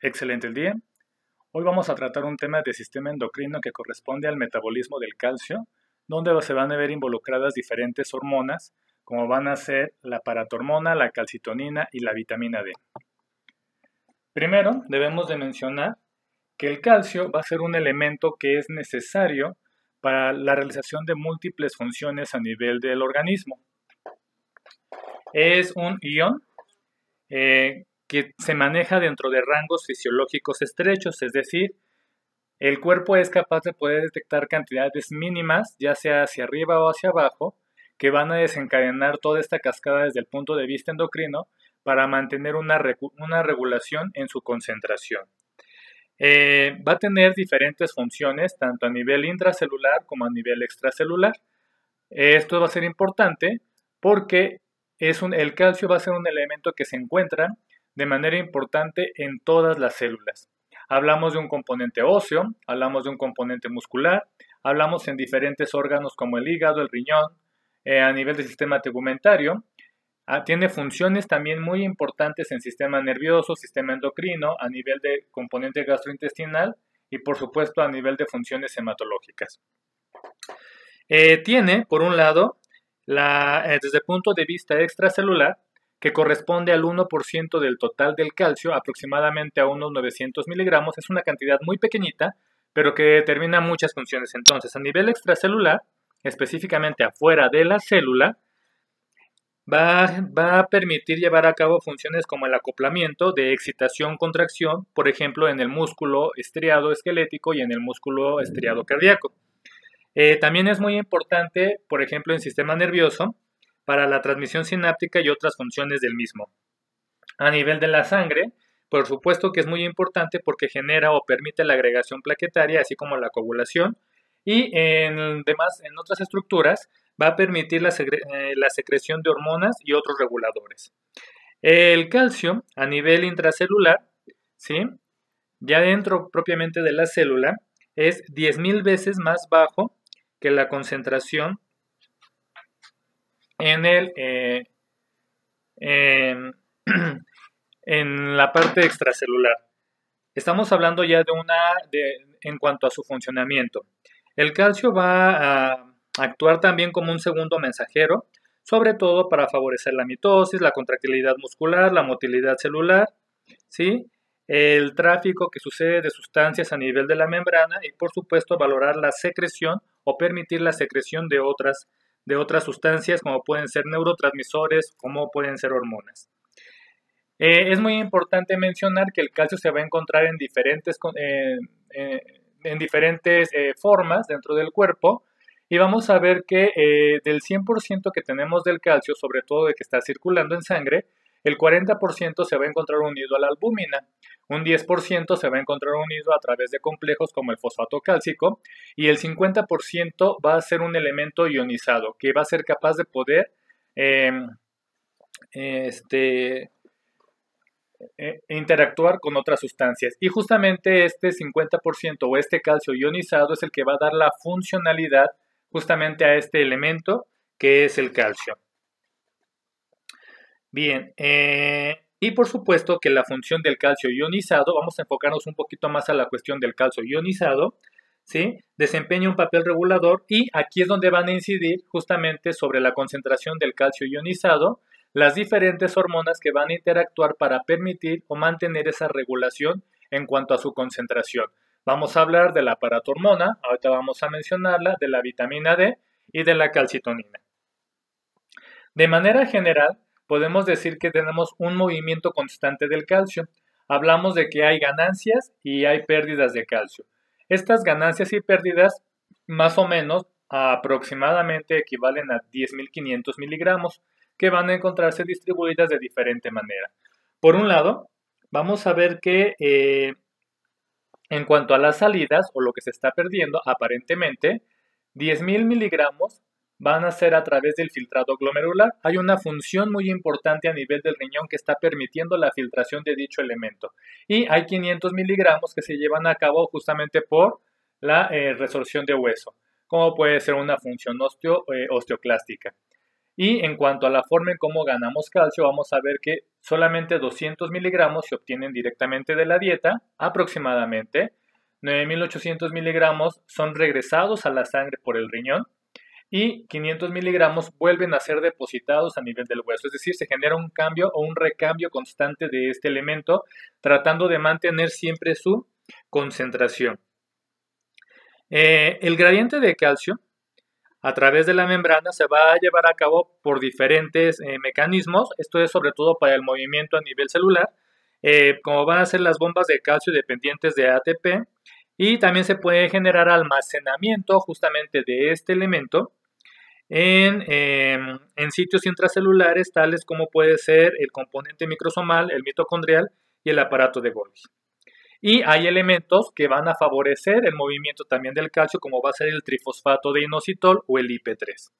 Excelente el día. Hoy vamos a tratar un tema de sistema endocrino que corresponde al metabolismo del calcio, donde se van a ver involucradas diferentes hormonas, como van a ser la paratormona, la calcitonina y la vitamina D. Primero, debemos de mencionar que el calcio va a ser un elemento que es necesario para la realización de múltiples funciones a nivel del organismo. Es un ion que se maneja dentro de rangos fisiológicos estrechos, es decir, el cuerpo es capaz de poder detectar cantidades mínimas, ya sea hacia arriba o hacia abajo, que van a desencadenar toda esta cascada desde el punto de vista endocrino para mantener una regulación en su concentración. Va a tener diferentes funciones, tanto a nivel intracelular como a nivel extracelular. Esto va a ser importante porque el calcio va a ser un elemento que se encuentra de manera importante en todas las células. Hablamos de un componente óseo, hablamos de un componente muscular, hablamos en diferentes órganos como el hígado, el riñón, a nivel del sistema tegumentario. Tiene funciones también muy importantes en sistema nervioso, sistema endocrino, a nivel de componente gastrointestinal y por supuesto a nivel de funciones hematológicas. Tiene, por un lado, desde el punto de vista extracelular, que corresponde al 1% del total del calcio, aproximadamente a unos 900 miligramos. Es una cantidad muy pequeñita, pero que determina muchas funciones. Entonces, a nivel extracelular, específicamente afuera de la célula, va a permitir llevar a cabo funciones como el acoplamiento de excitación-contracción, por ejemplo, en el músculo estriado esquelético y en el músculo estriado cardíaco. También es muy importante, por ejemplo, en sistema nervioso, para la transmisión sináptica y otras funciones del mismo. A nivel de la sangre, por supuesto que es muy importante porque genera o permite la agregación plaquetaria, así como la coagulación, y en otras estructuras va a permitir la secreción de hormonas y otros reguladores. El calcio, a nivel intracelular, ¿sí?, ya dentro propiamente de la célula, es 10,000 veces más bajo que la concentración en la parte extracelular. Estamos hablando ya en cuanto a su funcionamiento. El calcio va a actuar también como un segundo mensajero, sobre todo para favorecer la mitosis, la contractilidad muscular, la motilidad celular, ¿sí?, el tráfico que sucede de sustancias a nivel de la membrana y por supuesto valorar la secreción o permitir la secreción de otras sustancias como pueden ser neurotransmisores, como pueden ser hormonas. Es muy importante mencionar que el calcio se va a encontrar en diferentes formas dentro del cuerpo y vamos a ver que del 100% que tenemos del calcio, sobre todo de que está circulando en sangre, el 40% se va a encontrar unido a la albúmina, un 10% se va a encontrar unido a través de complejos como el fosfato cálcico y el 50% va a ser un elemento ionizado que va a ser capaz de poder interactuar con otras sustancias. Y justamente este 50% o este calcio ionizado es el que va a dar la funcionalidad justamente a este elemento que es el calcio. Bien, y por supuesto que la función del calcio ionizado, vamos a enfocarnos un poquito más a la cuestión del calcio ionizado, ¿sí?, desempeña un papel regulador y aquí es donde van a incidir justamente sobre la concentración del calcio ionizado las diferentes hormonas que van a interactuar para permitir o mantener esa regulación en cuanto a su concentración. Vamos a hablar de la paratormona, ahorita vamos a mencionarla, de la vitamina D y de la calcitonina. De manera general, podemos decir que tenemos un movimiento constante del calcio. Hablamos de que hay ganancias y hay pérdidas de calcio. Estas ganancias y pérdidas, más o menos, aproximadamente equivalen a 10,500 miligramos, que van a encontrarse distribuidas de diferente manera. Por un lado, vamos a ver que en cuanto a las salidas, o lo que se está perdiendo, aparentemente, 10,000 miligramos van a ser a través del filtrado glomerular. Hay una función muy importante a nivel del riñón que está permitiendo la filtración de dicho elemento. Y hay 500 miligramos que se llevan a cabo justamente por la resorción de hueso, como puede ser una función osteoclástica. Y en cuanto a la forma en cómo ganamos calcio, vamos a ver que solamente 200 miligramos se obtienen directamente de la dieta, aproximadamente. 9.800 miligramos son regresados a la sangre por el riñón y 500 miligramos vuelven a ser depositados a nivel del hueso. Es decir, se genera un cambio o un recambio constante de este elemento, tratando de mantener siempre su concentración. El gradiente de calcio a través de la membrana se va a llevar a cabo por diferentes mecanismos. Esto es sobre todo para el movimiento a nivel celular, como van a ser las bombas de calcio dependientes de ATP, y también se puede generar almacenamiento justamente de este elemento en sitios intracelulares tales como puede ser el componente microsomal, el mitocondrial y el aparato de Golgi. Y hay elementos que van a favorecer el movimiento también del calcio, como va a ser el trifosfato de inositol o el IP3.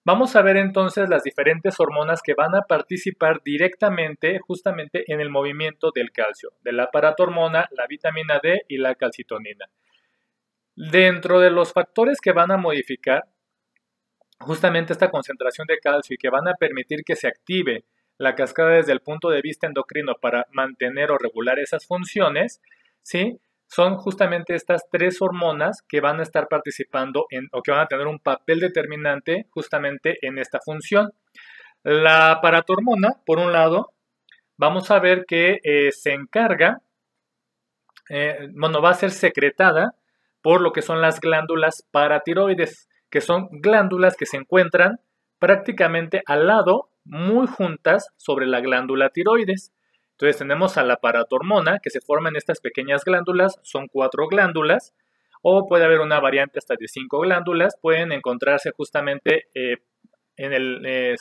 Vamos a ver entonces las diferentes hormonas que van a participar directamente justamente en el movimiento del calcio, de la paratormona, la vitamina D y la calcitonina. Dentro de los factores que van a modificar justamente esta concentración de calcio y que van a permitir que se active la cascada desde el punto de vista endocrino para mantener o regular esas funciones, ¿sí? Son justamente estas tres hormonas que van a estar participando o que van a tener un papel determinante justamente en esta función. La paratormona, por un lado, vamos a ver que se encarga, va a ser secretada por lo que son las glándulas paratiroides, que son glándulas que se encuentran prácticamente al lado, muy juntas sobre la glándula tiroides. Entonces tenemos a la paratormona que se forma en estas pequeñas glándulas, son 4 glándulas, o puede haber una variante hasta de 5 glándulas, pueden encontrarse justamente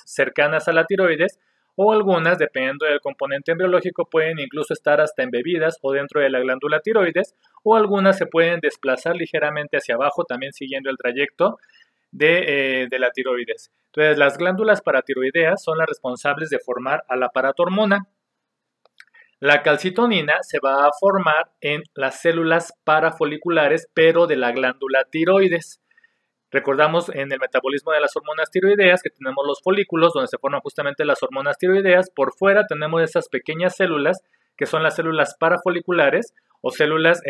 cercanas a la tiroides, o algunas, dependiendo del componente embriológico, pueden incluso estar hasta embebidas o dentro de la glándula tiroides, o algunas se pueden desplazar ligeramente hacia abajo, también siguiendo el trayecto de la tiroides. Entonces, las glándulas paratiroideas son las responsables de formar a la paratormona. La calcitonina se va a formar en las células parafoliculares, pero de la glándula tiroides. Recordamos en el metabolismo de las hormonas tiroideas que tenemos los folículos donde se forman justamente las hormonas tiroideas. Por fuera tenemos esas pequeñas células que son las células parafoliculares o células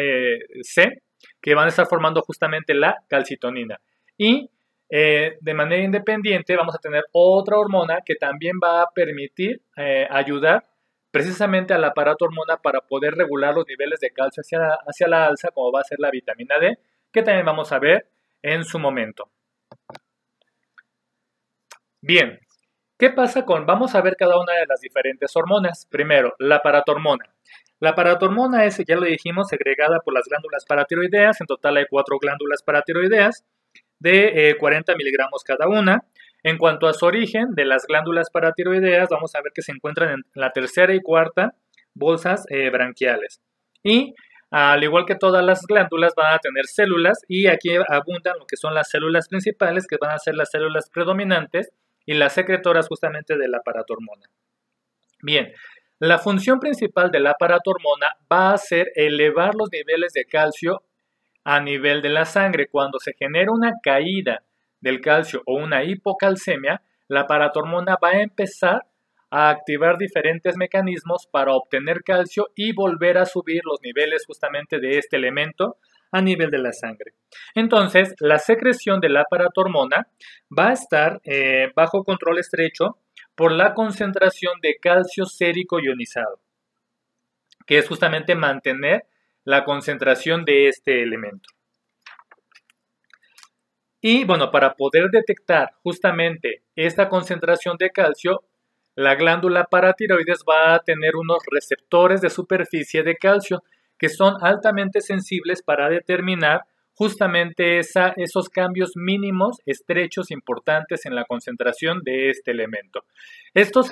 C que van a estar formando justamente la calcitonina. Y de manera independiente vamos a tener otra hormona que también va a permitir ayudar precisamente a la paratormona para poder regular los niveles de calcio hacia la alza, como va a ser la vitamina D, que también vamos a ver en su momento. Bien, ¿qué pasa vamos a ver cada una de las diferentes hormonas? Primero, la paratormona. La paratormona es, ya lo dijimos, segregada por las glándulas paratiroideas. En total hay 4 glándulas paratiroideas de 40 miligramos cada una. En cuanto a su origen de las glándulas paratiroideas, vamos a ver que se encuentran en la tercera y cuarta bolsas branquiales. Y al igual que todas las glándulas van a tener células y aquí abundan lo que son las células principales, que van a ser las células predominantes y las secretoras justamente de la paratormona. Bien, la función principal de la paratormona va a ser elevar los niveles de calcio a nivel de la sangre. Cuando se genera una caída del calcio o una hipocalcemia, la paratormona va a empezar a activar diferentes mecanismos para obtener calcio y volver a subir los niveles justamente de este elemento a nivel de la sangre. Entonces, la secreción de la paratormona va a estar bajo control estrecho por la concentración de calcio sérico ionizado, que es justamente mantener la concentración de este elemento. Y bueno, para poder detectar justamente esta concentración de calcio, la glándula paratiroides va a tener unos receptores de superficie de calcio que son altamente sensibles para determinar justamente esos cambios mínimos, estrechos, importantes en la concentración de este elemento. Estos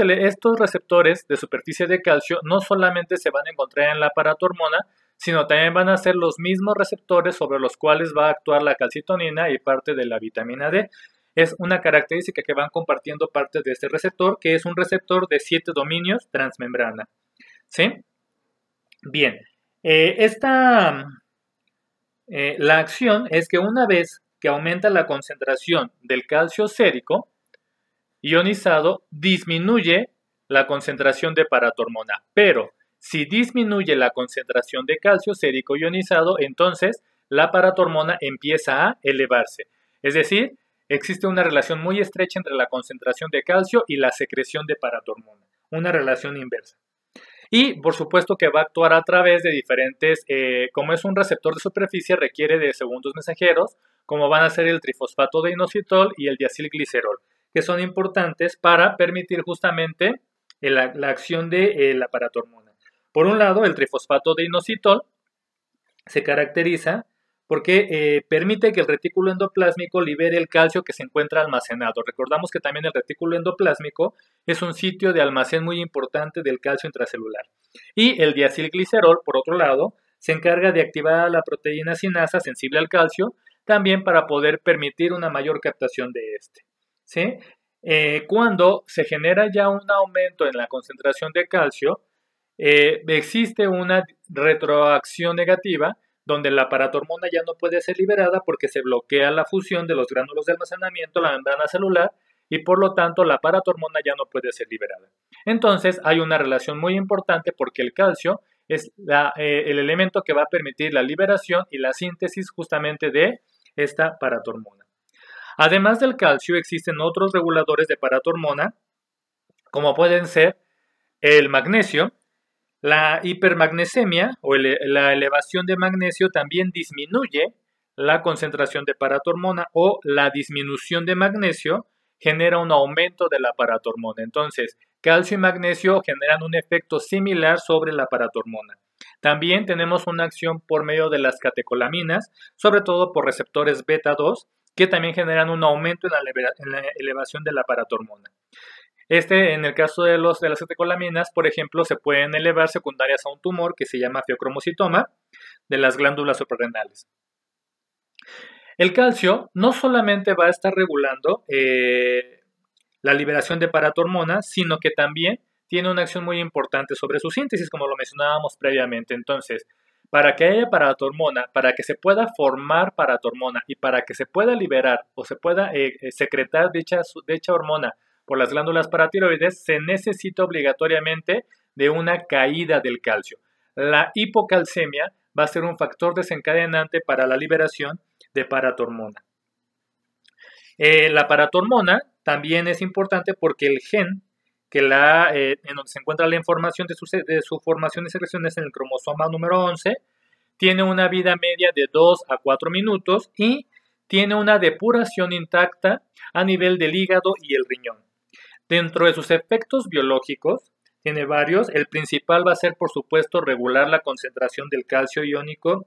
receptores de superficie de calcio no solamente se van a encontrar en la paratormona, sino también van a ser los mismos receptores sobre los cuales va a actuar la calcitonina y parte de la vitamina D. Es una característica que van compartiendo parte de este receptor, que es un receptor de 7 dominios transmembrana. ¿Sí? Bien, la acción es que una vez que aumenta la concentración del calcio sérico, ionizado disminuye la concentración de paratormona, pero si disminuye la concentración de calcio sérico ionizado, entonces la paratormona empieza a elevarse. Es decir, existe una relación muy estrecha entre la concentración de calcio y la secreción de paratormona, una relación inversa. Y por supuesto que va a actuar a través de diferentes, como es un receptor de superficie, requiere de segundos mensajeros, como van a ser el trifosfato de inositol y el diacilglicerol, que son importantes para permitir justamente la acción de la paratormona. Por un lado, el trifosfato de inositol se caracteriza porque permite que el retículo endoplásmico libere el calcio que se encuentra almacenado. Recordamos que también el retículo endoplásmico es un sitio de almacén muy importante del calcio intracelular. Y el diacilglicerol, por otro lado, se encarga de activar la proteína sinasa sensible al calcio, también para poder permitir una mayor captación de este. ¿Sí? Cuando se genera ya un aumento en la concentración de calcio, existe una retroacción negativa donde la paratormona ya no puede ser liberada porque se bloquea la fusión de los gránulos de almacenamiento, la membrana celular, y por lo tanto la paratormona ya no puede ser liberada. Entonces hay una relación muy importante porque el calcio es el elemento que va a permitir la liberación y la síntesis justamente de esta paratormona. Además del calcio existen otros reguladores de paratormona, como pueden ser el magnesio. La hipermagnesemia o la elevación de magnesio también disminuye la concentración de paratormona, o la disminución de magnesio genera un aumento de la paratormona. Entonces, calcio y magnesio generan un efecto similar sobre la paratormona. También tenemos una acción por medio de las catecolaminas, sobre todo por receptores beta 2, que también generan un aumento en la elevación de la paratormona. En el caso de las catecolaminas, por ejemplo, se pueden elevar secundarias a un tumor que se llama feocromocitoma de las glándulas suprarrenales. El calcio no solamente va a estar regulando la liberación de paratormona, sino que también tiene una acción muy importante sobre su síntesis, como lo mencionábamos previamente. Entonces, para que haya paratormona, para que se pueda formar paratormona y para que se pueda liberar o se pueda secretar dicha hormona por las glándulas paratiroides, se necesita obligatoriamente de una caída del calcio. La hipocalcemia va a ser un factor desencadenante para la liberación de paratormona. La paratormona también es importante porque el gen en donde se encuentra la información de su formación y secreción es en el cromosoma número 11, tiene una vida media de 2 a 4 minutos y tiene una depuración intacta a nivel del hígado y el riñón. Dentro de sus efectos biológicos, tiene varios. El principal va a ser, por supuesto, regular la concentración del calcio iónico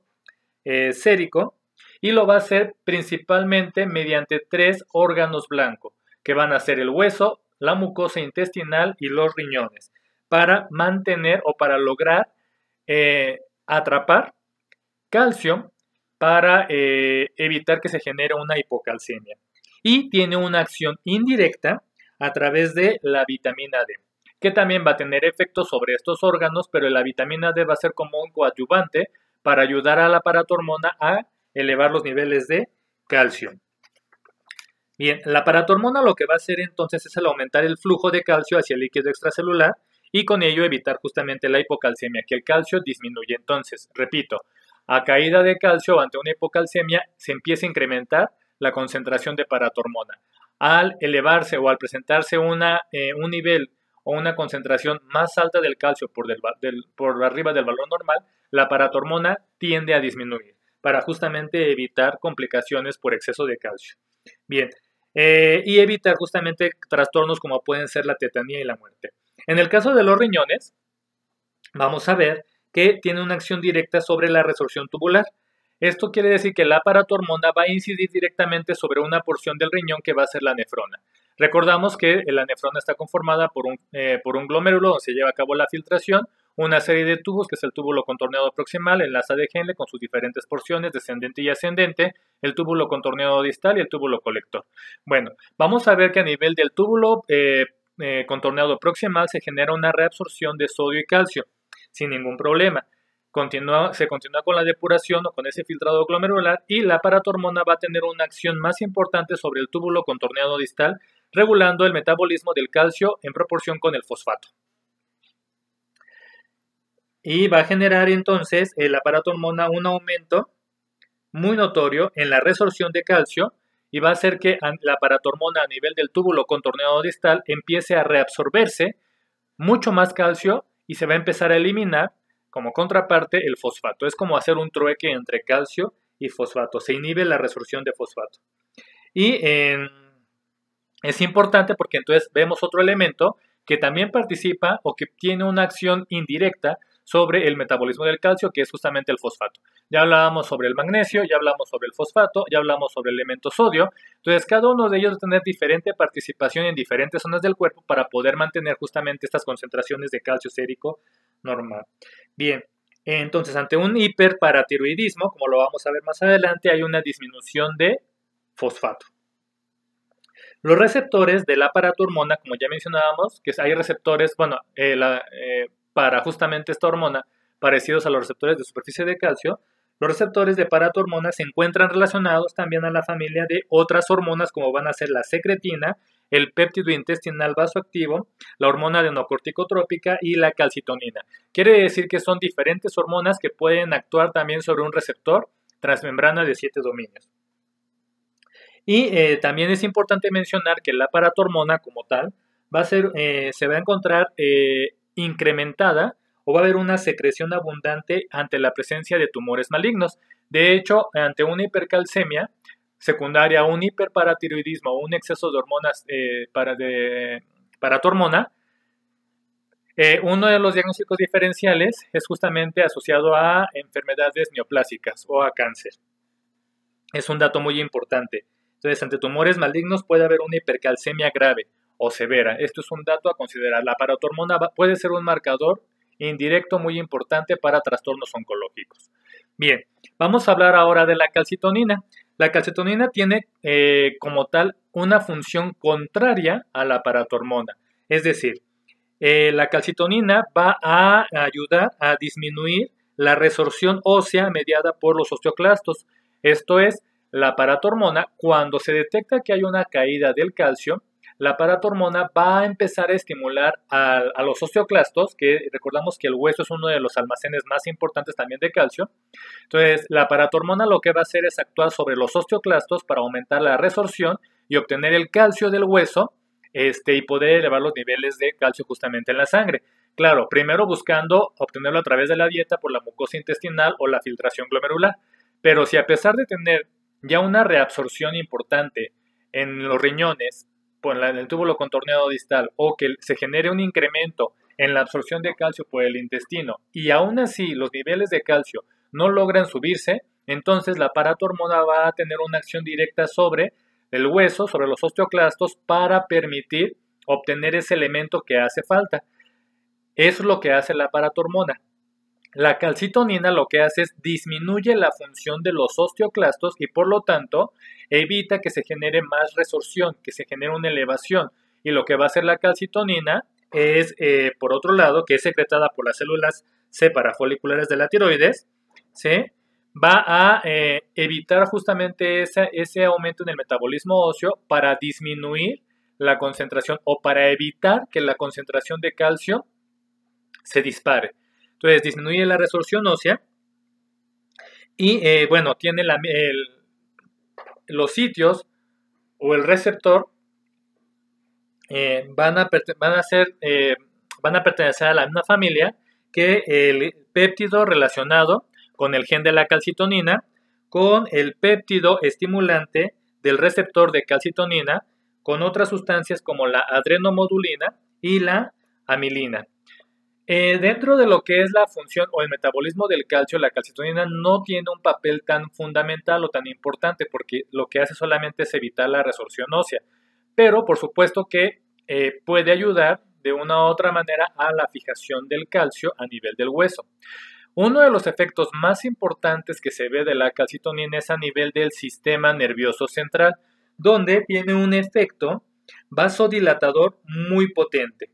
sérico, y lo va a hacer principalmente mediante 3 órganos blancos, que van a ser el hueso, la mucosa intestinal y los riñones, para mantener o para lograr atrapar calcio para evitar que se genere una hipocalcemia. Y tiene una acción indirecta a través de la vitamina D, que también va a tener efectos sobre estos órganos, pero la vitamina D va a ser como un coadyuvante para ayudar a la paratormona a elevar los niveles de calcio. Bien, la paratormona lo que va a hacer entonces es el aumentar el flujo de calcio hacia el líquido extracelular y con ello evitar justamente la hipocalcemia, que el calcio disminuye. Entonces, repito, a caída de calcio ante una hipocalcemia se empieza a incrementar la concentración de paratormona. Al elevarse o al presentarse un nivel o una concentración más alta del calcio por arriba del valor normal, la paratormona tiende a disminuir para justamente evitar complicaciones por exceso de calcio. Bien, y evitar justamente trastornos como pueden ser la tetanía y la muerte. En el caso de los riñones, vamos a ver que tiene una acción directa sobre la resorción tubular. Esto quiere decir que la paratormona va a incidir directamente sobre una porción del riñón que va a ser la nefrona. Recordamos que la nefrona está conformada por un glomérulo donde se lleva a cabo la filtración, una serie de tubos, que es el túbulo contorneado proximal, enlaza de Henle con sus diferentes porciones, descendente y ascendente, el túbulo contorneado distal y el túbulo colector. Bueno, vamos a ver que a nivel del túbulo contorneado proximal se genera una reabsorción de sodio y calcio, sin ningún problema. Se continúa con la depuración o con ese filtrado glomerular, y la paratormona va a tener una acción más importante sobre el túbulo contorneado distal regulando el metabolismo del calcio en proporción con el fosfato. Y va a generar entonces el aparato hormona un aumento muy notorio en la resorción de calcio y va a hacer que la aparatormona a nivel del túbulo contorneado distal empiece a reabsorberse mucho más calcio y se va a empezar a eliminar como contraparte el fosfato. Es como hacer un trueque entre calcio y fosfato. Se inhibe la resorción de fosfato. Y es importante porque entonces vemos otro elemento que también participa o que tiene una acción indirecta sobre el metabolismo del calcio, que es justamente el fosfato. Ya hablábamos sobre el magnesio, ya hablamos sobre el fosfato, ya hablamos sobre el elemento sodio. Entonces, cada uno de ellos va a tener diferente participación en diferentes zonas del cuerpo para poder mantener justamente estas concentraciones de calcio sérico normal. Bien, entonces, ante un hiperparatiroidismo, como lo vamos a ver más adelante, hay una disminución de fosfato. Los receptores de la aparatormona, como ya mencionábamos, que hay receptores, para justamente esta hormona, parecidos a los receptores de superficie de calcio, los receptores de aparatormona se encuentran relacionados también a la familia de otras hormonas como van a ser la secretina, el péptido intestinal vasoactivo, la hormona adenocorticotrópica y la calcitonina. Quiere decir que son diferentes hormonas que pueden actuar también sobre un receptor transmembrana de 7 dominios. Y también es importante mencionar que la aparatormona como tal se va a encontrar incrementada o va a haber una secreción abundante ante la presencia de tumores malignos. De hecho, ante una hipercalcemia secundaria a un hiperparatiroidismo o un exceso de hormonas paratormona, uno de los diagnósticos diferenciales es justamente asociado a enfermedades neoplásicas o a cáncer. Es un dato muy importante. Entonces, ante tumores malignos puede haber una hipercalcemia grave o severa. Esto es un dato a considerar. La aparatormona puede ser un marcador indirecto muy importante para trastornos oncológicos. Bien, vamos a hablar ahora de la calcitonina. La calcitonina tiene como tal una función contraria a la aparatormona. Es decir, la calcitonina va a ayudar a disminuir la resorción ósea mediada por los osteoclastos. Esto es, la aparatormona, cuando se detecta que hay una caída del calcio, la aparatormona va a empezar a estimular a los osteoclastos, que recordamos que el hueso es uno de los almacenes más importantes también de calcio. Entonces, la aparatormona lo que va a hacer es actuar sobre los osteoclastos para aumentar la resorción y obtener el calcio del hueso y poder elevar los niveles de calcio justamente en la sangre. Claro, primero buscando obtenerlo a través de la dieta por la mucosa intestinal o la filtración glomerular. Pero si a pesar de tener ya una reabsorción importante en los riñones, en el túbulo contorneado distal, o que se genere un incremento en la absorción de calcio por el intestino, y aún así los niveles de calcio no logran subirse, entonces la aparatormona va a tener una acción directa sobre el hueso, sobre los osteoclastos, para permitir obtener ese elemento que hace falta. Eso es lo que hace la aparatormona. La calcitonina lo que hace es disminuye la función de los osteoclastos y por lo tanto evita que se genere más resorción, que se genere una elevación. Y lo que va a hacer la calcitonina es, por otro lado, que es secretada por las células C parafoliculares de la tiroides, ¿sí? Va a evitar justamente ese aumento en el metabolismo óseo para disminuir la concentración o para evitar que la concentración de calcio se dispare. Entonces disminuye la resorción ósea y tiene los sitios o el receptor van a pertenecer a la misma familia que el péptido relacionado con el gen de la calcitonina, con el péptido estimulante del receptor de calcitonina, con otras sustancias como la adrenomodulina y la amilina. Dentro de lo que es la función o el metabolismo del calcio, la calcitonina no tiene un papel tan fundamental o tan importante porque lo que hace solamente es evitar la resorción ósea. Pero por supuesto que puede ayudar de una u otra manera a la fijación del calcio a nivel del hueso. Uno de los efectos más importantes que se ve de la calcitonina es a nivel del sistema nervioso central, donde tiene un efecto vasodilatador muy potente.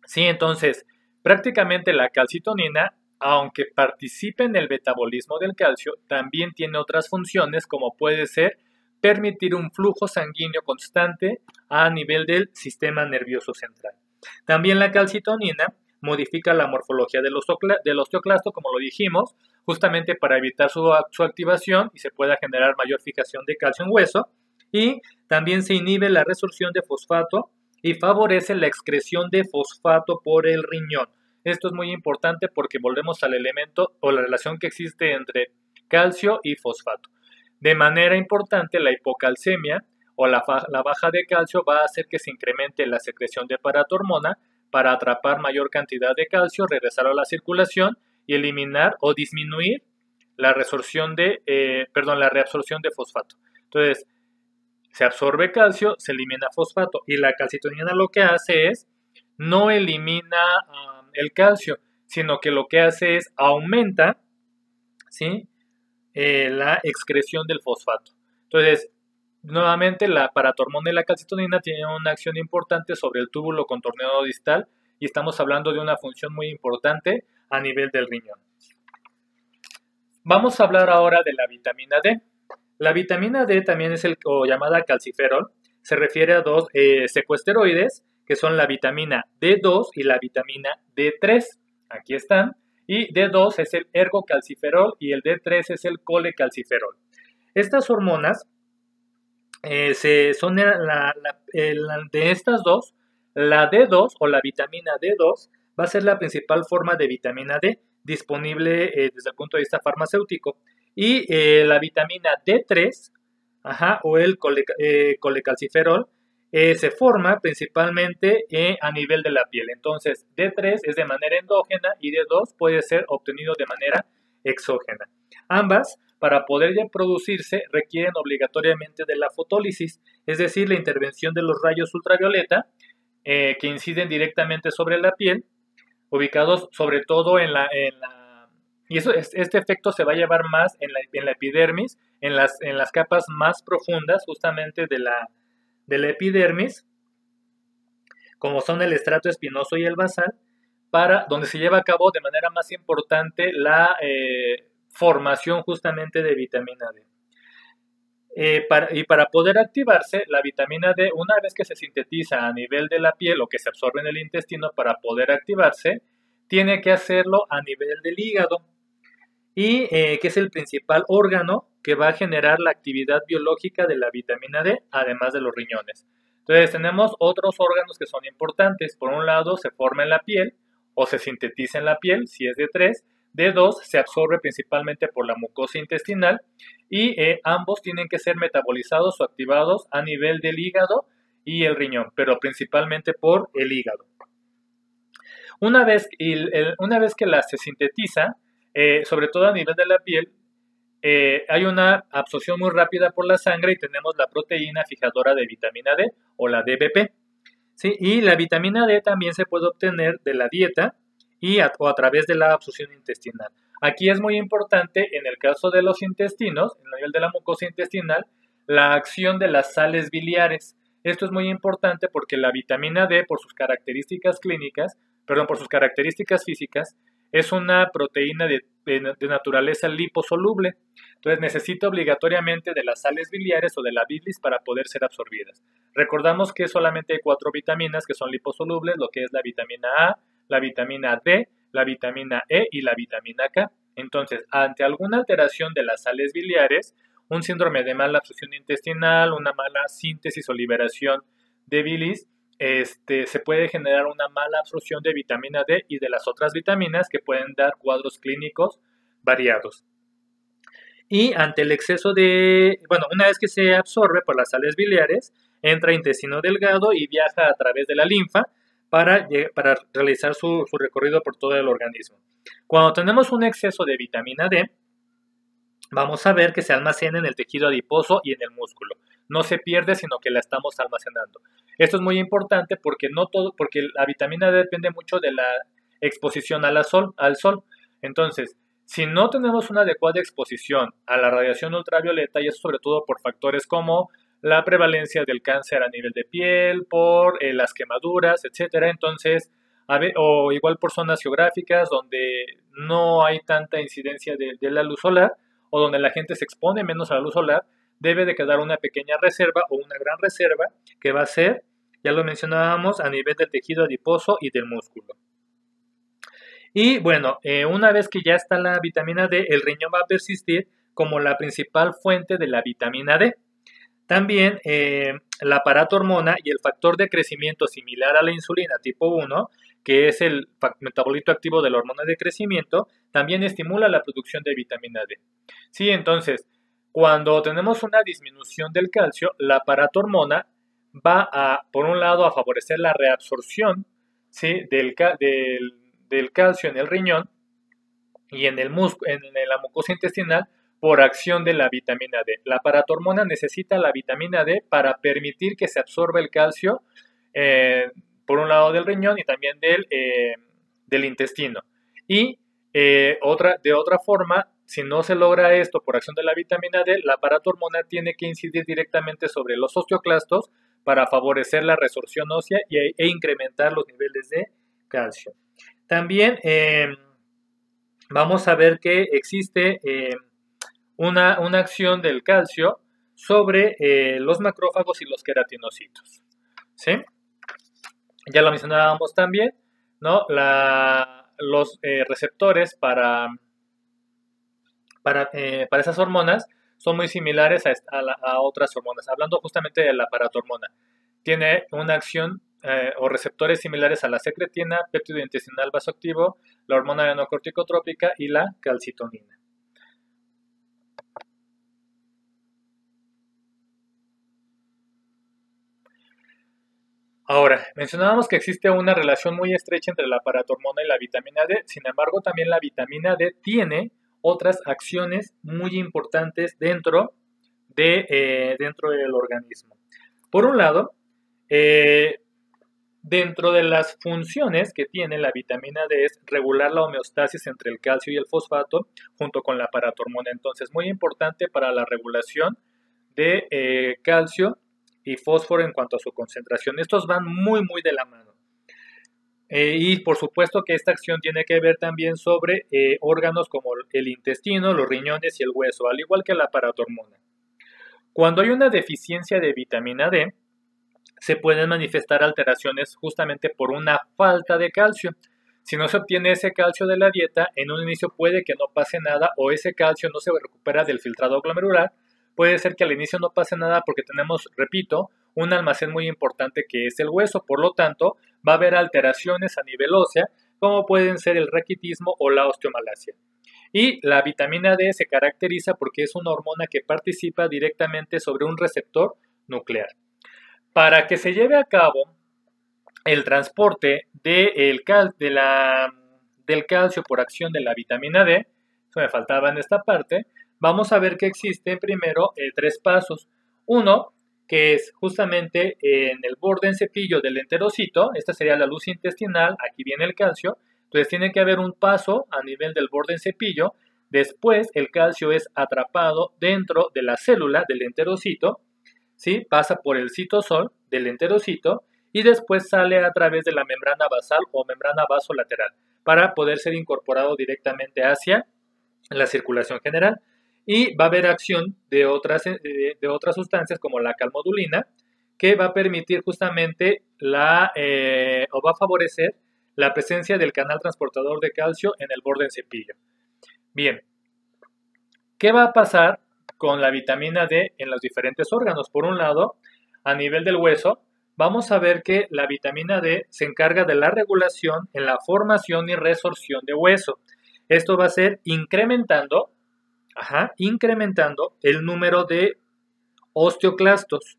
Sí, entonces, prácticamente la calcitonina, aunque participe en el metabolismo del calcio, también tiene otras funciones como puede ser permitir un flujo sanguíneo constante a nivel del sistema nervioso central. También la calcitonina modifica la morfología del osteoclasto, como lo dijimos, justamente para evitar su activación y se pueda generar mayor fijación de calcio en hueso. Y también se inhibe la resorción de fosfato y favorece la excreción de fosfato por el riñón. Esto es muy importante porque volvemos al elemento o la relación que existe entre calcio y fosfato. De manera importante, la hipocalcemia o la baja de calcio va a hacer que se incremente la secreción de paratormona para atrapar mayor cantidad de calcio, regresar a la circulación y eliminar o disminuir la reabsorción de fosfato. Entonces, se absorbe calcio, se elimina fosfato y la calcitonina lo que hace es no elimina el calcio, sino que lo que hace es aumenta, ¿sí?, la excreción del fosfato. Entonces, nuevamente la paratormona y la calcitonina tienen una acción importante sobre el túbulo contorneado distal y estamos hablando de una función muy importante a nivel del riñón. Vamos a hablar ahora de la vitamina D. La vitamina D también es llamada calciferol, se refiere a dos secuesteroides que son la vitamina D2 y la vitamina D3. Aquí están. Y D2 es el ergocalciferol y el D3 es el colecalciferol. Estas hormonas son de estas dos, la D2 o la vitamina D2 va a ser la principal forma de vitamina D disponible desde el punto de vista farmacéutico. Y la vitamina D3 o el colecalciferol se forma principalmente a nivel de la piel. Entonces, D3 es de manera endógena y D2 puede ser obtenido de manera exógena. Ambas, para poder producirse, requieren obligatoriamente de la fotólisis, es decir, la intervención de los rayos ultravioleta que inciden directamente sobre la piel, ubicados sobre todo y este efecto se va a llevar más en la epidermis, en las capas más profundas justamente de la epidermis, como son el estrato espinoso y el basal, donde se lleva a cabo de manera más importante la formación justamente de vitamina D. Para poder activarse, la vitamina D, una vez que se sintetiza a nivel de la piel o que se absorbe en el intestino para poder activarse, tiene que hacerlo a nivel del hígado, y que es el principal órgano que va a generar la actividad biológica de la vitamina D, además de los riñones. Entonces tenemos otros órganos que son importantes. Por un lado, se forma en la piel o se sintetiza en la piel, si es D3. D2 se absorbe principalmente por la mucosa intestinal y ambos tienen que ser metabolizados o activados a nivel del hígado y el riñón, pero principalmente por el hígado. Una vez que se sintetiza, sobre todo a nivel de la piel, hay una absorción muy rápida por la sangre y tenemos la proteína fijadora de vitamina D o la DBP. ¿Sí? Y la vitamina D también se puede obtener de la dieta o a través de la absorción intestinal. Aquí es muy importante, en el caso de los intestinos, en el nivel de la mucosa intestinal, la acción de las sales biliares. Esto es muy importante porque la vitamina D, por sus características físicas, es una proteína de naturaleza liposoluble. Entonces necesita obligatoriamente de las sales biliares o de la bilis para poder ser absorbidas. Recordamos que solamente hay 4 vitaminas que son liposolubles, lo que es la vitamina A, la vitamina D, la vitamina E y la vitamina K. Entonces, ante alguna alteración de las sales biliares, un síndrome de mala absorción intestinal, una mala síntesis o liberación de bilis, se puede generar una mala absorción de vitamina D y de las otras vitaminas que pueden dar cuadros clínicos variados. Y ante el exceso una vez que se absorbe por las sales biliares, entra a intestino delgado y viaja a través de la linfa para realizar su recorrido por todo el organismo. Cuando tenemos un exceso de vitamina D, vamos a ver que se almacena en el tejido adiposo y en el músculo. No se pierde, sino que la estamos almacenando. Esto es muy importante porque la vitamina D depende mucho de la exposición al sol. Entonces, si no tenemos una adecuada exposición a la radiación ultravioleta, y eso sobre todo por factores como la prevalencia del cáncer a nivel de piel, por las quemaduras, etcétera, entonces, o igual por zonas geográficas donde no hay tanta incidencia de la luz solar, o donde la gente se expone menos a la luz solar, debe de quedar una pequeña reserva o una gran reserva que va a ser, ya lo mencionábamos, a nivel del tejido adiposo y del músculo. Y bueno, una vez que ya está la vitamina D, el riñón va a persistir como la principal fuente de la vitamina D. También la paratormona y el factor de crecimiento similar a la insulina tipo 1, que es el metabolito activo de la hormona de crecimiento, también estimula la producción de vitamina D. Sí, entonces, cuando tenemos una disminución del calcio, la paratormona va a, por un lado, a favorecer la reabsorción, ¿sí?, del calcio en el riñón y en la mucosa intestinal por acción de la vitamina D. La paratormona necesita la vitamina D para permitir que se absorba el calcio por un lado del riñón y también del intestino. Y de otra forma, si no se logra esto por acción de la vitamina D, la paratormona tiene que incidir directamente sobre los osteoclastos para favorecer la resorción ósea e incrementar los niveles de calcio. También vamos a ver que existe una acción del calcio sobre los macrófagos y los queratinocitos, ¿sí? Ya lo mencionábamos también, ¿no? Los receptores para esas hormonas son muy similares a otras hormonas. Hablando justamente de la paratormona, tiene una acción o receptores similares a la secretina, péptido intestinal vasoactivo, la hormona adrenocorticotrópica y la calcitonina. Ahora, mencionábamos que existe una relación muy estrecha entre la paratormona y la vitamina D, sin embargo también la vitamina D tiene otras acciones muy importantes dentro del organismo. Por un lado, dentro de las funciones que tiene la vitamina D es regular la homeostasis entre el calcio y el fosfato junto con la paratormona. Entonces, muy importante para la regulación de calcio y fósforo en cuanto a su concentración. Estos van muy de la mano. Y por supuesto que esta acción tiene que ver también sobre órganos como el intestino, los riñones y el hueso, al igual que la paratormona. Cuando hay una deficiencia de vitamina D, se pueden manifestar alteraciones justamente por una falta de calcio. Si no se obtiene ese calcio de la dieta, en un inicio puede que no pase nada o ese calcio no se recupera del filtrado glomerular. Puede ser que al inicio no pase nada porque tenemos, repito, un almacén muy importante que es el hueso. Por lo tanto, va a haber alteraciones a nivel ósea, como pueden ser el raquitismo o la osteomalacia. Y la vitamina D se caracteriza porque es una hormona que participa directamente sobre un receptor nuclear. Para que se lleve a cabo el transporte del calcio por acción de la vitamina D, eso me faltaba en esta parte, vamos a ver que existen primero 3 pasos. Uno, que es justamente en el borde en cepillo del enterocito, esta sería la luz intestinal, aquí viene el calcio, entonces tiene que haber un paso a nivel del borde en cepillo, después el calcio es atrapado dentro de la célula del enterocito, ¿sí? Pasa por el citosol del enterocito y después sale a través de la membrana basal o membrana vasolateral para poder ser incorporado directamente hacia la circulación general. Y va a haber acción de otras sustancias como la calmodulina, que va a permitir justamente o va a favorecer la presencia del canal transportador de calcio en el borde en cepillo. Bien, ¿qué va a pasar con la vitamina D en los diferentes órganos? Por un lado, a nivel del hueso, vamos a ver que la vitamina D se encarga de la regulación en la formación y resorción de hueso. Esto va a ser incrementando el número de osteoclastos.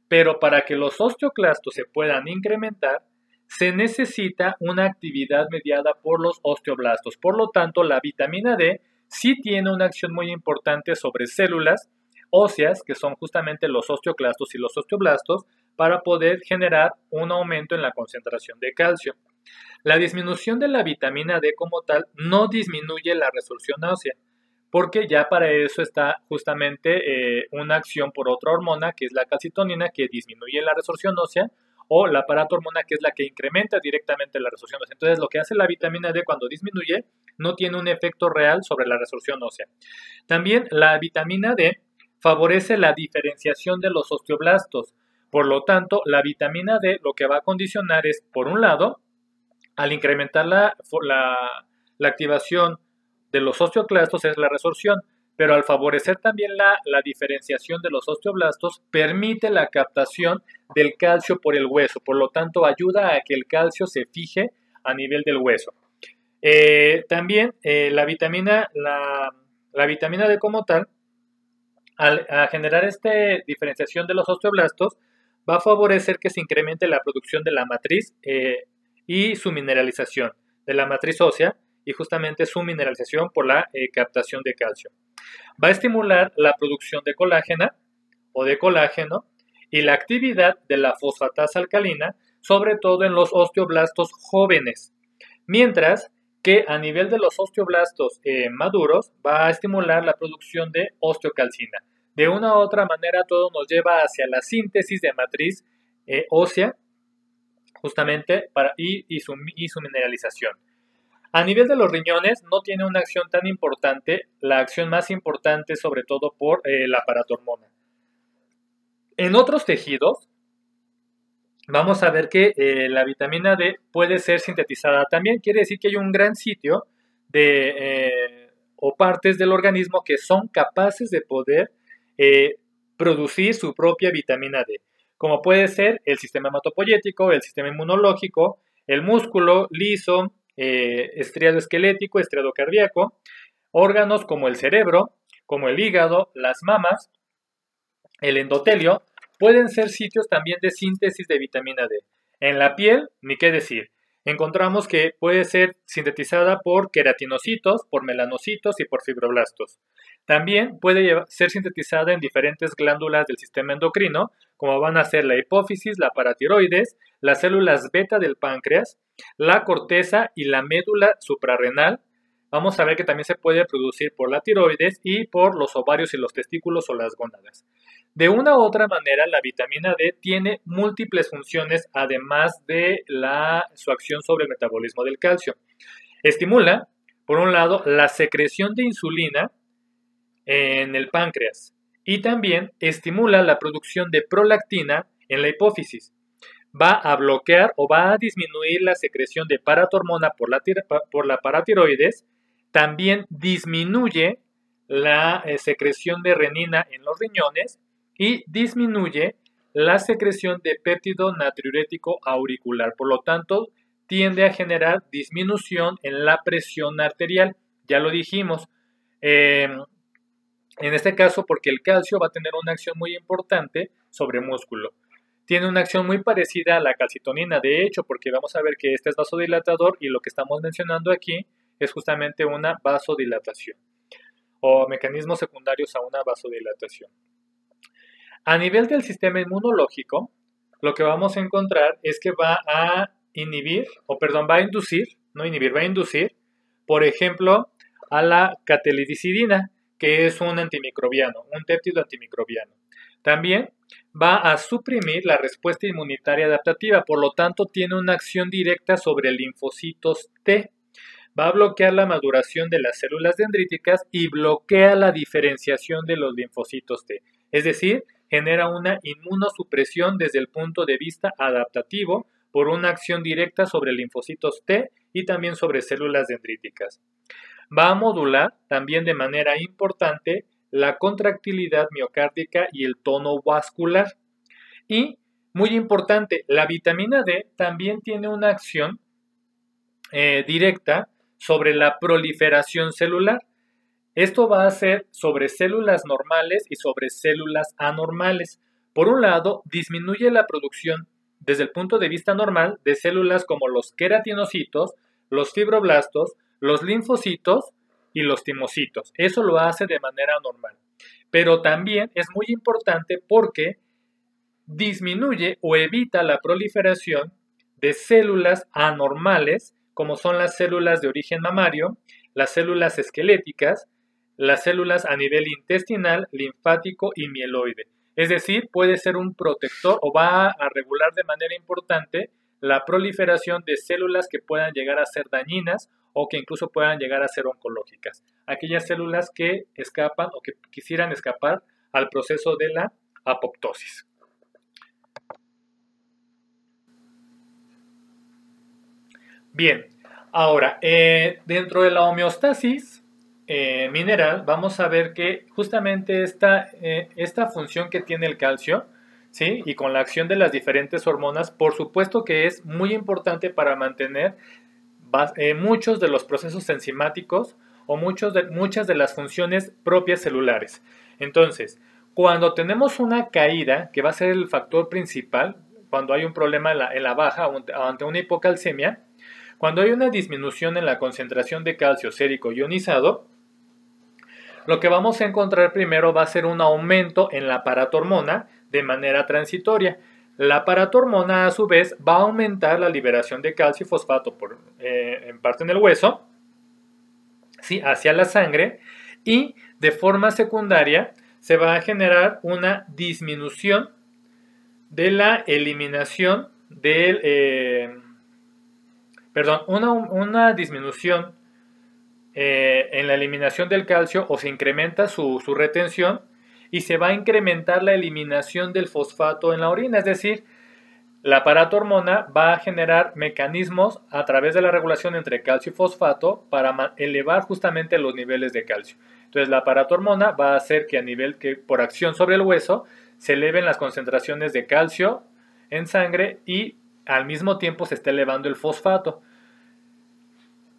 Pero para que los osteoclastos se puedan incrementar, se necesita una actividad mediada por los osteoblastos. Por lo tanto, la vitamina D sí tiene una acción muy importante sobre células óseas, que son justamente los osteoclastos y los osteoblastos, para poder generar un aumento en la concentración de calcio. La disminución de la vitamina D como tal no disminuye la resorción ósea, porque ya para eso está justamente una acción por otra hormona, que es la calcitonina, que disminuye la resorción ósea, o la paratormona, que es la que incrementa directamente la resorción ósea. Entonces, lo que hace la vitamina D cuando disminuye no tiene un efecto real sobre la resorción ósea. También la vitamina D favorece la diferenciación de los osteoblastos. Por lo tanto, la vitamina D lo que va a condicionar es, por un lado, al incrementar la activación de los osteoclastos es la resorción, pero al favorecer también la diferenciación de los osteoblastos, permite la captación del calcio por el hueso, por lo tanto ayuda a que el calcio se fije a nivel del hueso. También la vitamina D como tal, a generar esta diferenciación de los osteoblastos, va a favorecer que se incremente la producción de la matriz y su mineralización, de la matriz ósea, y justamente su mineralización por la captación de calcio. Va a estimular la producción de colágena o de colágeno y la actividad de la fosfatasa alcalina, sobre todo en los osteoblastos jóvenes, mientras que a nivel de los osteoblastos maduros va a estimular la producción de osteocalcina. De una u otra manera, todo nos lleva hacia la síntesis de matriz ósea, justamente y su mineralización. A nivel de los riñones no tiene una acción tan importante, la acción más importante sobre todo por la paratormona. En otros tejidos vamos a ver que la vitamina D puede ser sintetizada también, quiere decir que hay un gran sitio o partes del organismo que son capaces de poder producir su propia vitamina D, como puede ser el sistema hematopoyético, el sistema inmunológico, el músculo liso, estriado esquelético, estriado cardíaco, órganos como el cerebro, como el hígado, las mamas, el endotelio, pueden ser sitios también de síntesis de vitamina D. En la piel, ni qué decir, encontramos que puede ser sintetizada por queratinocitos, por melanocitos y por fibroblastos. También puede ser sintetizada en diferentes glándulas del sistema endocrino, como van a ser la hipófisis, la paratiroides, las células beta del páncreas, la corteza y la médula suprarrenal. Vamos a ver que también se puede producir por la tiroides y por los ovarios y los testículos o las gónadas. De una u otra manera, la vitamina D tiene múltiples funciones, además de su acción sobre el metabolismo del calcio. Estimula, por un lado, la secreción de insulina en el páncreas y también estimula la producción de prolactina en la hipófisis. Va a bloquear o va a disminuir la secreción de paratormona por la paratiroides. También disminuye la secreción de renina en los riñones y disminuye la secreción de péptido natriurético auricular. Por lo tanto, tiende a generar disminución en la presión arterial. Ya lo dijimos. En este caso, porque el calcio va a tener una acción muy importante sobre músculo. Tiene una acción muy parecida a la calcitonina, de hecho, porque vamos a ver que este es vasodilatador y lo que estamos mencionando aquí es justamente una vasodilatación o mecanismos secundarios a una vasodilatación. A nivel del sistema inmunológico, lo que vamos a encontrar es que va a inducir, por ejemplo, a la catelicidina, que es un antimicrobiano, un péptido antimicrobiano. También va a suprimir la respuesta inmunitaria adaptativa, por lo tanto tiene una acción directa sobre linfocitos T. Va a bloquear la maduración de las células dendríticas y bloquea la diferenciación de los linfocitos T. Es decir, genera una inmunosupresión desde el punto de vista adaptativo por una acción directa sobre linfocitos T y también sobre células dendríticas. Va a modular también de manera importante la contractilidad miocárdica y el tono vascular. Y, muy importante, la vitamina D también tiene una acción directa sobre la proliferación celular. Esto va a ser sobre células normales y sobre células anormales. Por un lado, disminuye la producción desde el punto de vista normal de células como los queratinocitos, los fibroblastos, los linfocitos y los timocitos. Eso lo hace de manera normal. Pero también es muy importante porque disminuye o evita la proliferación de células anormales, como son las células de origen mamario, las células esqueléticas, las células a nivel intestinal, linfático y mieloide. Es decir, puede ser un protector o va a regular de manera importante la proliferación de células que puedan llegar a ser dañinas o que incluso puedan llegar a ser oncológicas. Aquellas células que escapan o que quisieran escapar al proceso de la apoptosis. Bien, ahora, dentro de la homeostasis mineral, vamos a ver que justamente esta función que tiene el calcio, ¿sí? Y con la acción de las diferentes hormonas, por supuesto que es muy importante para mantener muchos de los procesos enzimáticos o muchas de las funciones propias celulares. Entonces, cuando tenemos una caída, que va a ser el factor principal, cuando hay un problema en la baja ante una hipocalcemia, cuando hay una disminución en la concentración de calcio sérico ionizado, lo que vamos a encontrar primero va a ser un aumento en la paratormona de manera transitoria. La paratormona, a su vez, va a aumentar la liberación de calcio y fosfato en parte en el hueso, ¿sí? Hacia la sangre, y de forma secundaria se va a generar una disminución de la eliminación una disminución en la eliminación del calcio, o se incrementa su retención, y se va a incrementar la eliminación del fosfato en la orina. Es decir, la paratormona va a generar mecanismos a través de la regulación entre calcio y fosfato para elevar justamente los niveles de calcio. Entonces, la paratormona va a hacer que por acción sobre el hueso se eleven las concentraciones de calcio en sangre y al mismo tiempo se está elevando el fosfato.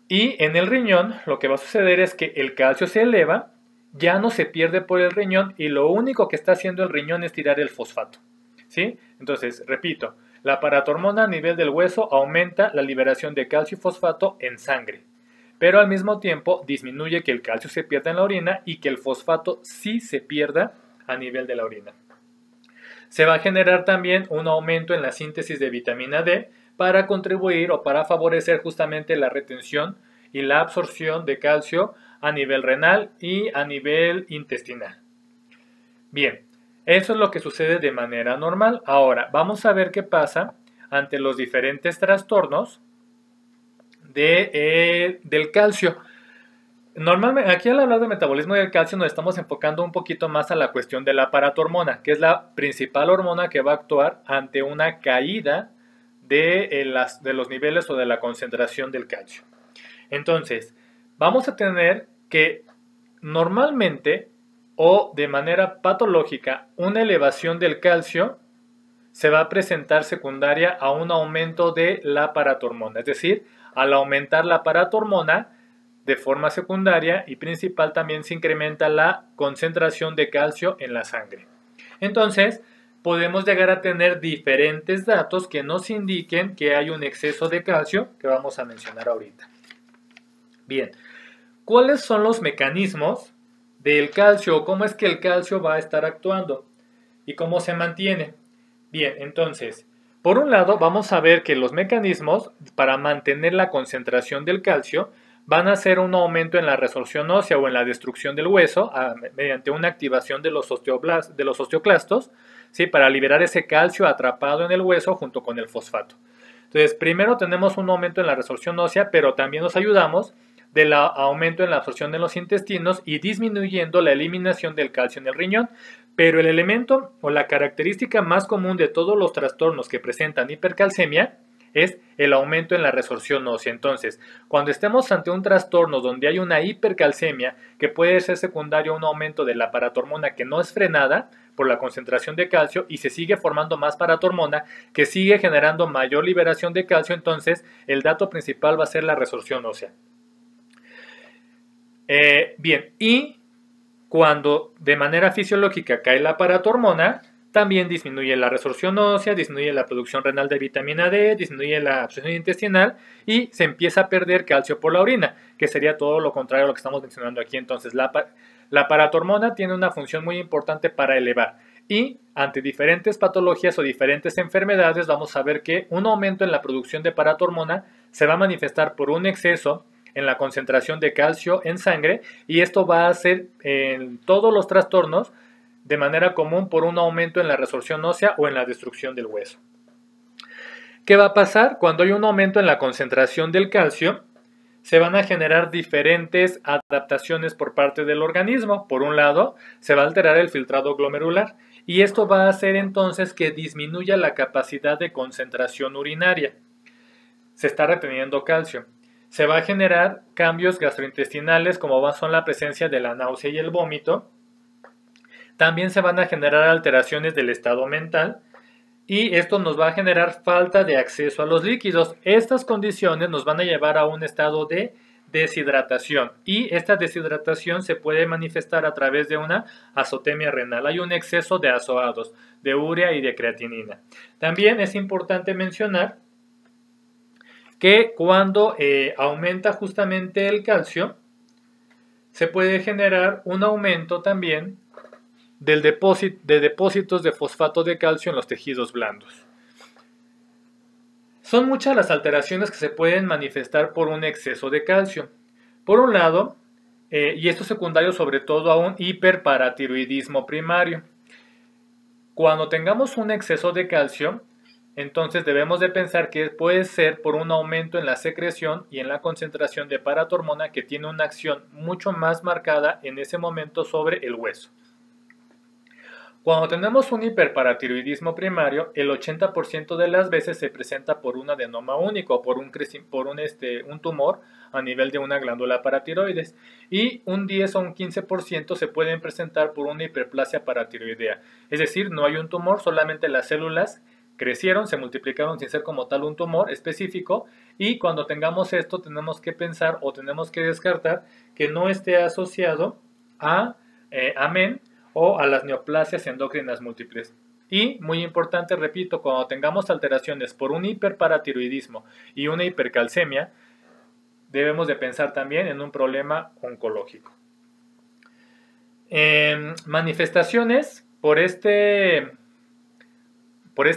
Y en el riñón lo que va a suceder es que el calcio se eleva, ya no se pierde por el riñón, y lo único que está haciendo el riñón es tirar el fosfato, ¿sí? Entonces, repito, la paratormona a nivel del hueso aumenta la liberación de calcio y fosfato en sangre, pero al mismo tiempo disminuye que el calcio se pierda en la orina y que el fosfato sí se pierda a nivel de la orina. Se va a generar también un aumento en la síntesis de vitamina D para contribuir o para favorecer justamente la retención y la absorción de calcio a nivel renal y a nivel intestinal. Bien, eso es lo que sucede de manera normal. Ahora, vamos a ver qué pasa ante los diferentes trastornos del calcio. Normalmente, aquí al hablar de metabolismo del calcio nos estamos enfocando un poquito más a la cuestión de la paratormona, que es la principal hormona que va a actuar ante una caída de los niveles o de la concentración del calcio. Entonces, vamos a tener que normalmente o de manera patológica una elevación del calcio se va a presentar secundaria a un aumento de la paratormona. Es decir, al aumentar la paratormona de forma secundaria y principal también se incrementa la concentración de calcio en la sangre. Entonces, podemos llegar a tener diferentes datos que nos indiquen que hay un exceso de calcio, que vamos a mencionar ahorita. Bien, ¿cuáles son los mecanismos del calcio? ¿Cómo es que el calcio va a estar actuando? ¿Y cómo se mantiene? Bien, entonces, por un lado vamos a ver que los mecanismos para mantener la concentración del calcio van a ser un aumento en la resorción ósea o en la destrucción del hueso mediante una activación de los osteoclastos, ¿sí? Para liberar ese calcio atrapado en el hueso junto con el fosfato. Entonces, primero tenemos un aumento en la resorción ósea, pero también nos ayudamos del aumento en la absorción de los intestinos y disminuyendo la eliminación del calcio en el riñón. Pero el elemento o la característica más común de todos los trastornos que presentan hipercalcemia es el aumento en la resorción ósea. Entonces, cuando estemos ante un trastorno donde hay una hipercalcemia, que puede ser secundario a un aumento de la paratormona que no es frenada por la concentración de calcio y se sigue formando más paratormona que sigue generando mayor liberación de calcio, entonces el dato principal va a ser la resorción ósea. Bien, y cuando de manera fisiológica cae la paratormona, también disminuye la resorción ósea, disminuye la producción renal de vitamina D, disminuye la absorción intestinal y se empieza a perder calcio por la orina, que sería todo lo contrario a lo que estamos mencionando aquí. Entonces, la paratormona tiene una función muy importante para elevar. Y ante diferentes patologías o diferentes enfermedades, vamos a ver que un aumento en la producción de paratormona se va a manifestar por un exceso en la concentración de calcio en sangre, y esto va a ser en todos los trastornos de manera común por un aumento en la resorción ósea o en la destrucción del hueso. ¿Qué va a pasar? Cuando hay un aumento en la concentración del calcio, se van a generar diferentes adaptaciones por parte del organismo. Por un lado, se va a alterar el filtrado glomerular y esto va a hacer entonces que disminuya la capacidad de concentración urinaria. Se está reteniendo calcio. Se va a generar cambios gastrointestinales como son la presencia de la náusea y el vómito. También se van a generar alteraciones del estado mental y esto nos va a generar falta de acceso a los líquidos. Estas condiciones nos van a llevar a un estado de deshidratación y esta deshidratación se puede manifestar a través de una azotemia renal. Hay un exceso de azoados, de urea y de creatinina. También es importante mencionar que cuando aumenta justamente el calcio, se puede generar un aumento también de depósitos de fosfato de calcio en los tejidos blandos. Son muchas las alteraciones que se pueden manifestar por un exceso de calcio. Por un lado, y esto es secundario sobre todo a un hiperparatiroidismo primario. Cuando tengamos un exceso de calcio, entonces debemos de pensar que puede ser por un aumento en la secreción y en la concentración de paratormona que tiene una acción mucho más marcada en ese momento sobre el hueso. Cuando tenemos un hiperparatiroidismo primario, el 80% de las veces se presenta por un adenoma único, por un tumor a nivel de una glándula paratiroides, y un 10 o un 15% se pueden presentar por una hiperplasia paratiroidea. Es decir, no hay un tumor, solamente las células crecieron, se multiplicaron sin ser como tal un tumor específico, y cuando tengamos esto tenemos que pensar o tenemos que descartar que no esté asociado a AMEN o a las neoplasias endócrinas múltiples. Y, muy importante, repito, cuando tengamos alteraciones por un hiperparatiroidismo y una hipercalcemia, debemos de pensar también en un problema oncológico. Manifestaciones por este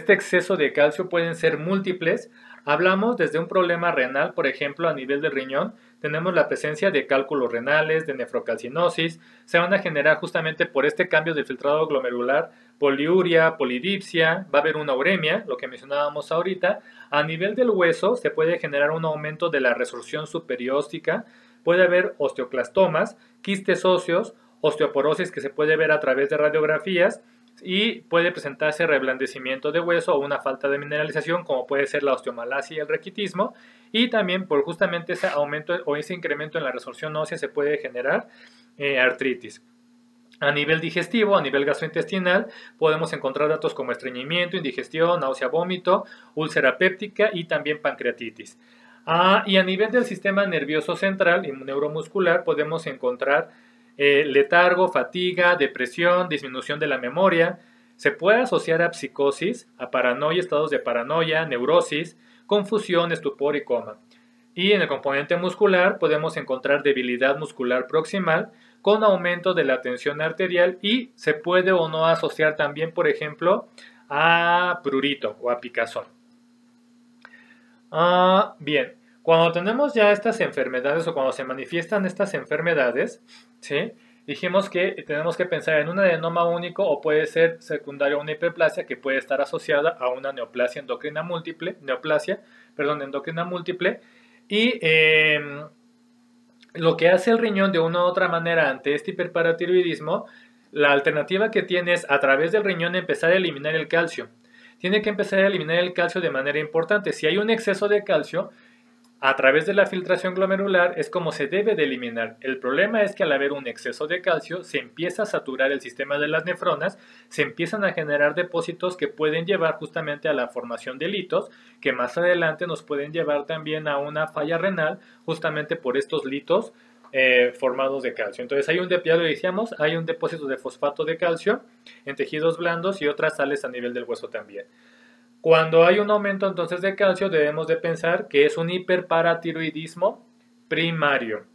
exceso de calcio pueden ser múltiples. Hablamos desde un problema renal, por ejemplo, a nivel del riñón, tenemos la presencia de cálculos renales, de nefrocalcinosis, se van a generar justamente por este cambio del filtrado glomerular, poliuria, polidipsia, va a haber una uremia, lo que mencionábamos ahorita. A nivel del hueso se puede generar un aumento de la resorción superióstica, puede haber osteoclastomas, quistes óseos, osteoporosis que se puede ver a través de radiografías, y puede presentarse reblandecimiento de hueso o una falta de mineralización como puede ser la osteomalacia y el raquitismo, y también por justamente ese aumento o ese incremento en la resorción ósea se puede generar artritis. A nivel digestivo, a nivel gastrointestinal, podemos encontrar datos como estreñimiento, indigestión, náusea, vómito, úlcera péptica y también pancreatitis. Y a nivel del sistema nervioso central y neuromuscular podemos encontrar letargo, fatiga, depresión, disminución de la memoria. Se puede asociar a psicosis, a paranoia, estados de paranoia, neurosis, confusión, estupor y coma. Y en el componente muscular podemos encontrar debilidad muscular proximal con aumento de la tensión arterial y se puede o no asociar también, por ejemplo, a prurito o a picazón. Bien, cuando tenemos ya estas enfermedades o cuando se manifiestan estas enfermedades, ¿sí?, dijimos que tenemos que pensar en un adenoma único o puede ser secundario a una hiperplasia que puede estar asociada a una neoplasia endocrina múltiple, endocrina múltiple. Y lo que hace el riñón de una u otra manera ante este hiperparatiroidismo, la alternativa que tiene es a través del riñón empezar a eliminar el calcio. Tiene que empezar a eliminar el calcio de manera importante. Si hay un exceso de calcio, a través de la filtración glomerular es como se debe de eliminar. El problema es que al haber un exceso de calcio se empieza a saturar el sistema de las nefronas, se empiezan a generar depósitos que pueden llevar justamente a la formación de litos, que más adelante nos pueden llevar también a una falla renal justamente por estos litos formados de calcio. Entonces ya lo decíamos, hay un depósito de fosfato de calcio en tejidos blandos y otras sales a nivel del hueso también. Cuando hay un aumento entonces de calcio debemos de pensar que es un hiperparatiroidismo primario.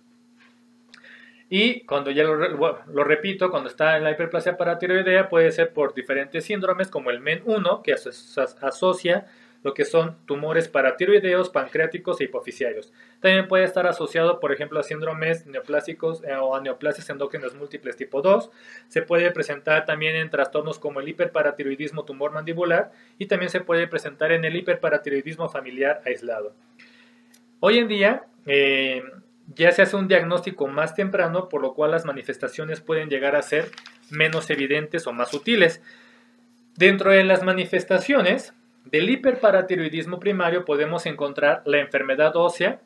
Y cuando ya lo repito, cuando está en la hiperplasia paratiroidea puede ser por diferentes síndromes como el MEN1 que asocia lo que son tumores paratiroideos, pancreáticos e hipofisiarios. También puede estar asociado, por ejemplo, a síndromes neoplásicos o a neoplasias endócrinas múltiples tipo 2. Se puede presentar también en trastornos como el hiperparatiroidismo tumor mandibular y también se puede presentar en el hiperparatiroidismo familiar aislado. Hoy en día ya se hace un diagnóstico más temprano, por lo cual las manifestaciones pueden llegar a ser menos evidentes o más sutiles. Dentro de las manifestaciones del hiperparatiroidismo primario podemos encontrar la enfermedad ósea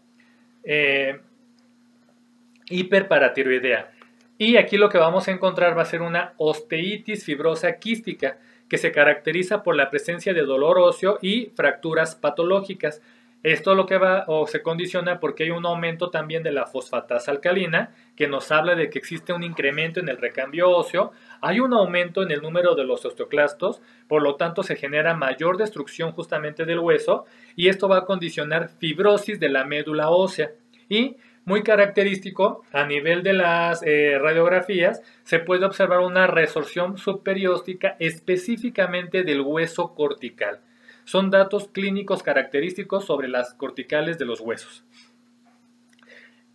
hiperparatiroidea. Y aquí lo que vamos a encontrar va a ser una osteitis fibrosa quística, que se caracteriza por la presencia de dolor óseo y fracturas patológicas. Esto lo que va o se condiciona porque hay un aumento también de la fosfatasa alcalina, que nos habla de que existe un incremento en el recambio óseo, hay un aumento en el número de los osteoclastos, por lo tanto se genera mayor destrucción justamente del hueso, y esto va a condicionar fibrosis de la médula ósea. Y muy característico, a nivel de las radiografías, se puede observar una resorción subperióstica específicamente del hueso cortical. Son datos clínicos característicos sobre las corticales de los huesos.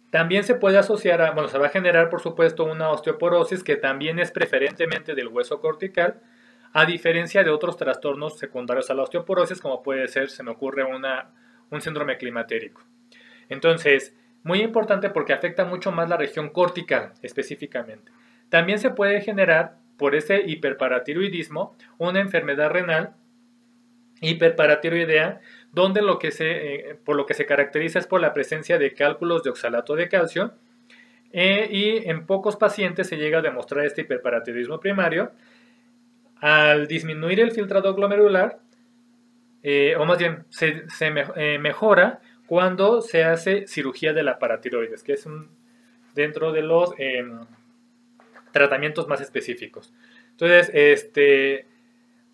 También se puede asociar se va a generar por supuesto una osteoporosis que también es preferentemente del hueso cortical, a diferencia de otros trastornos secundarios a la osteoporosis, como puede ser, se me ocurre, un síndrome climatérico. Entonces, muy importante porque afecta mucho más la región cortical específicamente. También se puede generar por ese hiperparatiroidismo una enfermedad renal hiperparatiroidea, donde por lo que se caracteriza es por la presencia de cálculos de oxalato de calcio, y en pocos pacientes se llega a demostrar este hiperparatiroidismo primario. Al disminuir el filtrado glomerular, o más bien se mejora cuando se hace cirugía de la paratiroides, que es dentro de los tratamientos más específicos. Entonces,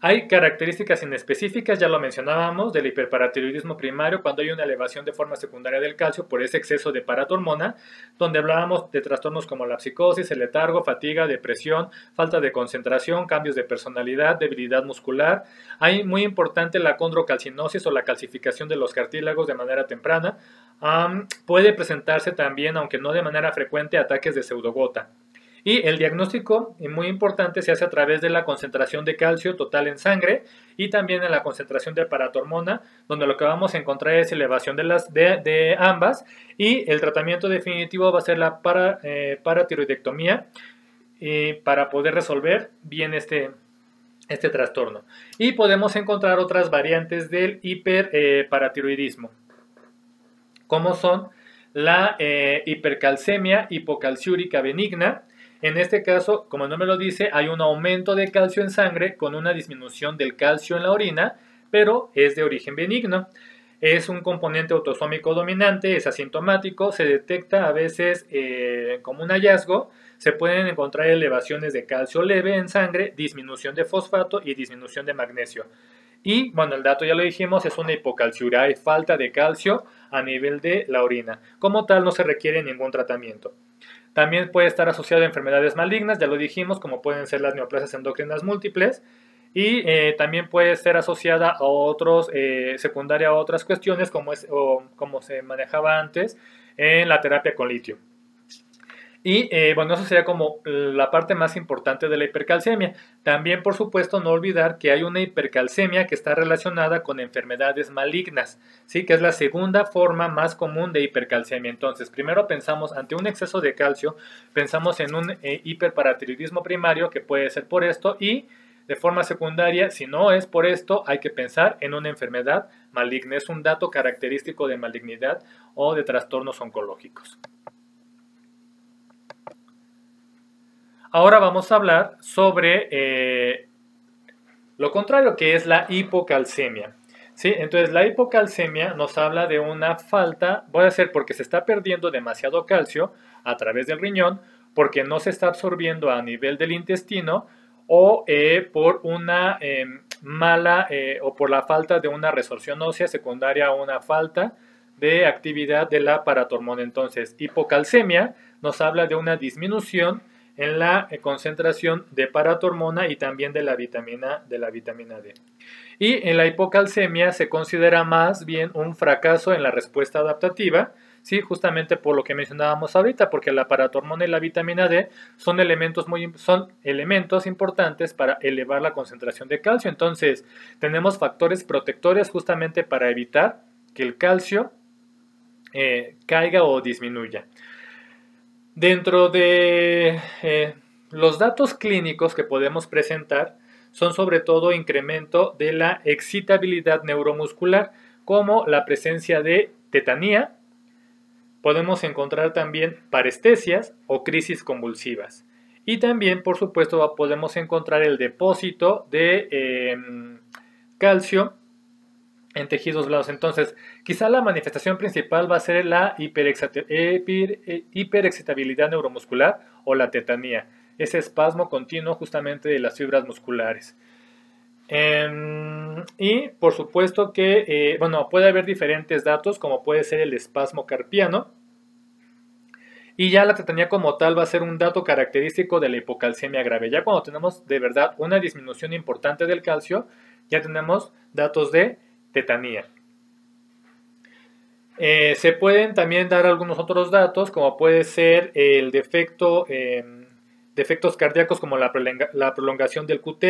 hay características inespecíficas, ya lo mencionábamos, del hiperparatiroidismo primario, cuando hay una elevación de forma secundaria del calcio por ese exceso de paratormona, donde hablábamos de trastornos como la psicosis, el letargo, fatiga, depresión, falta de concentración, cambios de personalidad, debilidad muscular. Hay muy importante la condrocalcinosis o la calcificación de los cartílagos de manera temprana. Puede presentarse también, aunque no de manera frecuente, ataques de pseudogota. Y el diagnóstico, muy importante, se hace a través de la concentración de calcio total en sangre y también en la concentración de paratormona, donde lo que vamos a encontrar es elevación de ambas, y el tratamiento definitivo va a ser la paratiroidectomía para poder resolver bien este trastorno. Y podemos encontrar otras variantes del hiperparatiroidismo, como son la hipercalcemia hipocalciúrica benigna. En este caso, como el nombre lo dice, hay un aumento de calcio en sangre con una disminución del calcio en la orina, pero es de origen benigno. Es un componente autosómico dominante, es asintomático, se detecta a veces como un hallazgo. Se pueden encontrar elevaciones de calcio leve en sangre, disminución de fosfato y disminución de magnesio. Y bueno, el dato ya lo dijimos, es una hipocalciuria, hay falta de calcio a nivel de la orina. Como tal, no se requiere ningún tratamiento. También puede estar asociado a enfermedades malignas, ya lo dijimos, como pueden ser las neoplasias endocrinas múltiples, y también puede ser asociada a secundaria a otras cuestiones, como se manejaba antes en la terapia con litio. Y bueno, eso sería como la parte más importante de la hipercalcemia. También, por supuesto, no olvidar que hay una hipercalcemia que está relacionada con enfermedades malignas, ¿sí? Que es la segunda forma más común de hipercalcemia. Entonces, primero pensamos, ante un exceso de calcio, pensamos en un hiperparatiroidismo primario, que puede ser por esto, y de forma secundaria, si no es por esto, hay que pensar en una enfermedad maligna. Es un dato característico de malignidad o de trastornos oncológicos. Ahora vamos a hablar sobre lo contrario, que es la hipocalcemia. ¿Sí? Entonces, la hipocalcemia nos habla de una falta, puede ser porque se está perdiendo demasiado calcio a través del riñón, porque no se está absorbiendo a nivel del intestino, o por una o por la falta de una resorción ósea secundaria a una falta de actividad de la paratormona. Entonces, hipocalcemia nos habla de una disminución en la concentración de paratormona y también de la vitamina D. Y en la hipocalcemia se considera más bien un fracaso en la respuesta adaptativa, ¿sí? Justamente por lo que mencionábamos ahorita, porque la paratormona y la vitamina D son elementos importantes para elevar la concentración de calcio. Entonces, tenemos factores protectores justamente para evitar que el calcio caiga o disminuya. Dentro de los datos clínicos que podemos presentar son sobre todo incremento de la excitabilidad neuromuscular, como la presencia de tetanía. Podemos encontrar también parestesias o crisis convulsivas. Y también, por supuesto, podemos encontrar el depósito de calcio en tejidos blandos. Entonces, quizá la manifestación principal va a ser la hiperexcitabilidad neuromuscular o la tetanía, ese espasmo continuo justamente de las fibras musculares. Y por supuesto que, puede haber diferentes datos, como puede ser el espasmo carpiano. Y ya la tetanía como tal va a ser un dato característico de la hipocalcemia grave. Ya cuando tenemos de verdad una disminución importante del calcio, ya tenemos datos de tetanía. Se pueden también dar algunos otros datos, como puede ser el defectos cardíacos como la prolongación del QT.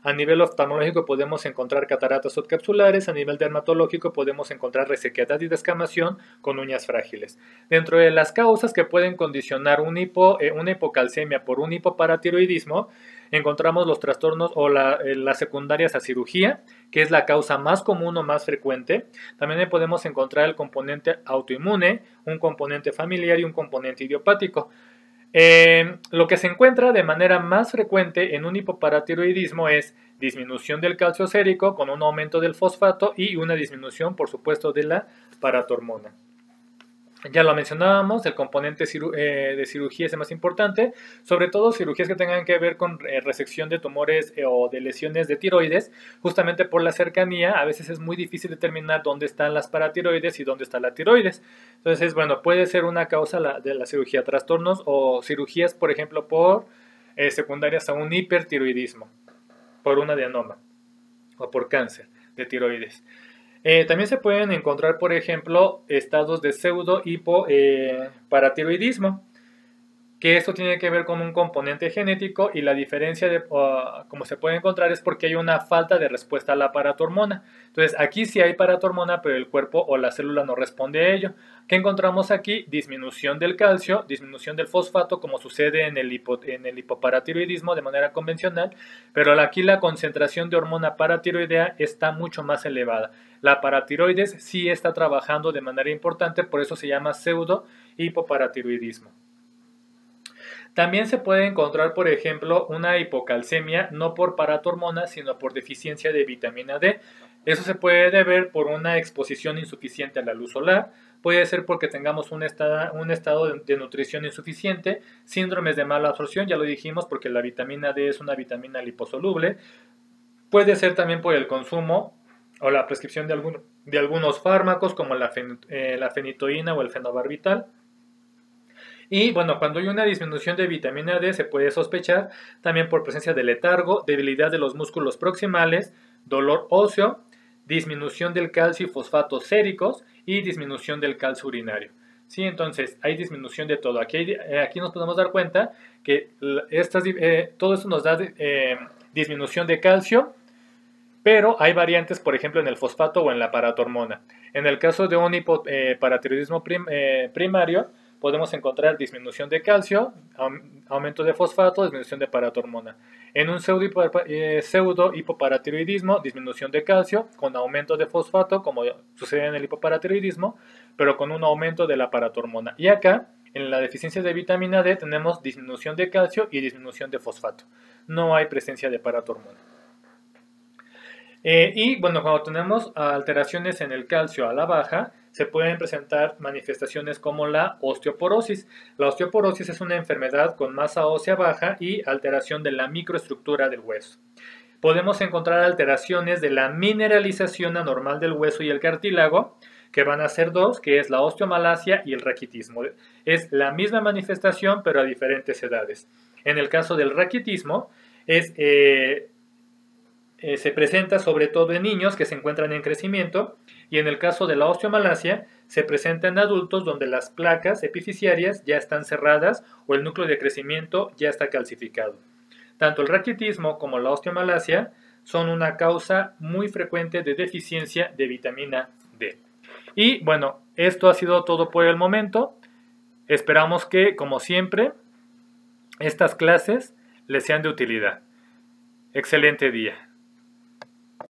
A nivel oftalmológico podemos encontrar cataratas subcapsulares, a nivel dermatológico podemos encontrar resequedad y descamación con uñas frágiles. Dentro de las causas que pueden condicionar una hipocalcemia por un hipoparatiroidismo, encontramos los trastornos o las secundarias a cirugía, que es la causa más común o más frecuente. También podemos encontrar el componente autoinmune, un componente familiar y un componente idiopático. Lo que se encuentra de manera más frecuente en un hipoparatiroidismo es disminución del calcio sérico con un aumento del fosfato y una disminución, por supuesto, de la paratormona. Ya lo mencionábamos, el componente de cirugía es el más importante, sobre todo cirugías que tengan que ver con resección de tumores o de lesiones de tiroides, justamente por la cercanía. A veces es muy difícil determinar dónde están las paratiroides y dónde está la tiroides. Entonces, puede ser una causa de la cirugía, trastornos o cirugías, por ejemplo, por secundarias a un hipertiroidismo, por un adenoma o por cáncer de tiroides. También se pueden encontrar, por ejemplo, estados de pseudo-hipoparatiroidismo, que esto tiene que ver con un componente genético y la diferencia de como se puede encontrar es porque hay una falta de respuesta a la paratormona. Entonces aquí sí hay paratormona, pero el cuerpo o la célula no responde a ello. ¿Qué encontramos aquí? Disminución del calcio, disminución del fosfato, como sucede en el hipoparatiroidismo de manera convencional, pero aquí la concentración de hormona paratiroidea está mucho más elevada. La paratiroides sí está trabajando de manera importante, por eso se llama pseudo hipoparatiroidismo. También se puede encontrar, por ejemplo, una hipocalcemia no por paratormona, sino por deficiencia de vitamina D. Eso se puede deber por una exposición insuficiente a la luz solar, puede ser porque tengamos un estado de nutrición insuficiente, síndromes de mala absorción, ya lo dijimos, porque la vitamina D es una vitamina liposoluble, puede ser también por el consumo o la prescripción de algunos fármacos como la fenitoína o el fenobarbital. Y cuando hay una disminución de vitamina D se puede sospechar también por presencia de letargo, debilidad de los músculos proximales, dolor óseo, disminución del calcio y fosfatos séricos y disminución del calcio urinario. ¿Sí? Entonces hay disminución de todo. Aquí nos podemos dar cuenta que todo esto nos da disminución de calcio, pero hay variantes, por ejemplo, en el fosfato o en la paratormona. En el caso de un hipoparatiroidismo primario, podemos encontrar disminución de calcio, aumento de fosfato, disminución de paratormona. En un pseudo hipoparatiroidismo, disminución de calcio con aumento de fosfato, como sucede en el hipoparatiroidismo, pero con un aumento de la paratormona. Y acá, en la deficiencia de vitamina D, tenemos disminución de calcio y disminución de fosfato. No hay presencia de paratormona. Cuando tenemos alteraciones en el calcio a la baja, se pueden presentar manifestaciones como la osteoporosis. La osteoporosis es una enfermedad con masa ósea baja y alteración de la microestructura del hueso. Podemos encontrar alteraciones de la mineralización anormal del hueso y el cartílago, que van a ser dos, que es la osteomalacia y el raquitismo. Es la misma manifestación, pero a diferentes edades. En el caso del raquitismo, se presenta sobre todo en niños que se encuentran en crecimiento, y en el caso de la osteomalacia se presenta en adultos donde las placas epifisiarias ya están cerradas o el núcleo de crecimiento ya está calcificado. Tanto el raquitismo como la osteomalacia son una causa muy frecuente de deficiencia de vitamina D. Y bueno, esto ha sido todo por el momento. Esperamos que, como siempre, estas clases les sean de utilidad. Excelente día.